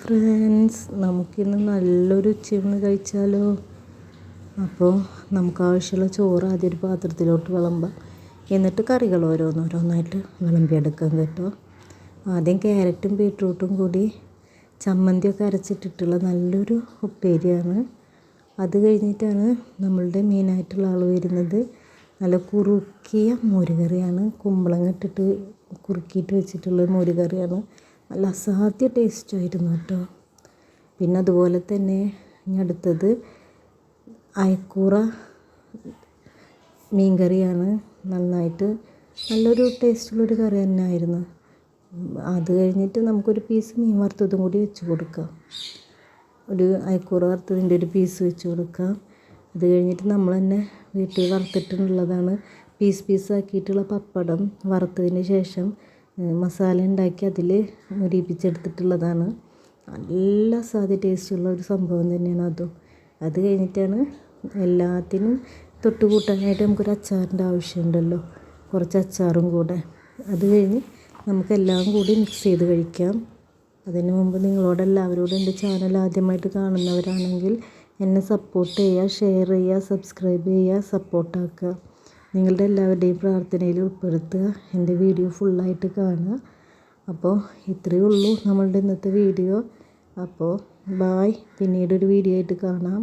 Friends, നമുക്കിന്ന് നല്ലൊരു ഉച്ചയൂണ് കഴിച്ചാലോ? അപ്പോൾ നമുക്ക് ആവശ്യമുള്ള ചോറ് ആദ്യം ഒരു പാത്രത്തിലോട്ട് വിളമ്പാം. എന്നിട്ട് കറികൾ ഓരോന്നോരോന്നായിട്ട് വിളമ്പിയെടുക്കാം കേട്ടോ. ആദ്യം ക്യാരറ്റും ബീട്രൂട്ടും കൂടി ചമ്മന്തിയൊക്കെ അരച്ചിട്ടിട്ടുള്ള നല്ലൊരു ഉപ്പേരിയാണ്. അത് കഴിഞ്ഞിട്ടാണ് നമ്മളുടെ മെയിനായിട്ടുള്ള ആൾ വരുന്നത്. നല്ല കുറുക്കിയ മോരുകറിയാണ്. കുമ്പളങ്ങ ഇട്ടിട്ട് കുറുക്കിയിട്ട് വെച്ചിട്ടുള്ള മോരുകറിയാണ്. നല്ല അസാധ്യ ടേസ്റ്റായിരുന്നു കേട്ടോ. പിന്നെ അതുപോലെ തന്നെ ഇനി അടുത്തത് അയക്കൂറ മീൻ കറിയാണ്. നല്ലൊരു ടേസ്റ്റുള്ളൊരു കറി തന്നെ ആയിരുന്നു. അത് കഴിഞ്ഞിട്ട് നമുക്കൊരു പീസ് മീൻ വറുത്തതും കൂടി വെച്ച് കൊടുക്കാം. ഒരു അയക്കൂറ വറുത്തതിൻ്റെ ഒരു പീസ് വെച്ച് കൊടുക്കാം. അത് കഴിഞ്ഞിട്ട് നമ്മൾ തന്നെ വീട്ടിൽ വറുത്തിട്ടുള്ളതാണ്. പീസാക്കിയിട്ടുള്ള പപ്പടം വറുത്തതിന് ശേഷം മസാല ഉണ്ടാക്കി അതിൽ മുരിപ്പിച്ചെടുത്തിട്ടുള്ളതാണ്. നല്ല അസാധ്യ ടേസ്റ്റുള്ള ഒരു സംഭവം തന്നെയാണ് അതും. അത് കഴിഞ്ഞിട്ടാണ് എല്ലാത്തിനും തൊട്ട് കൂട്ടാനായിട്ട് നമുക്കൊരു അച്ചാറിൻ്റെ ആവശ്യമുണ്ടല്ലോ, കുറച്ച് അച്ചാറും കൂടെ. അത് കഴിഞ്ഞ് നമുക്കെല്ലാം കൂടി മിക്സ് ചെയ്ത് കഴിക്കാം. അതിന് മുമ്പ് നിങ്ങളോടെല്ലാവരോടും എൻ്റെ ചാനൽ ആദ്യമായിട്ട് കാണുന്നവരാണെങ്കിൽ എന്നെ സപ്പോർട്ട് ചെയ്യുക, ഷെയർ ചെയ്യുക, സബ്സ്ക്രൈബ് ചെയ്യുക, സപ്പോർട്ടാക്കുക. നിങ്ങളുടെ എല്ലാവരുടെയും പ്രാർത്ഥനയിൽ ഉൾപ്പെടുത്തുക. എൻ്റെ വീഡിയോ ഫുള്ളായിട്ട് കാണുക. അപ്പോൾ ഇത്രയേ ഉള്ളൂ നമ്മളുടെ ഇന്നത്തെ വീഡിയോ. അപ്പോൾ ബായ്, പിന്നീടൊരു വീഡിയോ ആയിട്ട് കാണാം.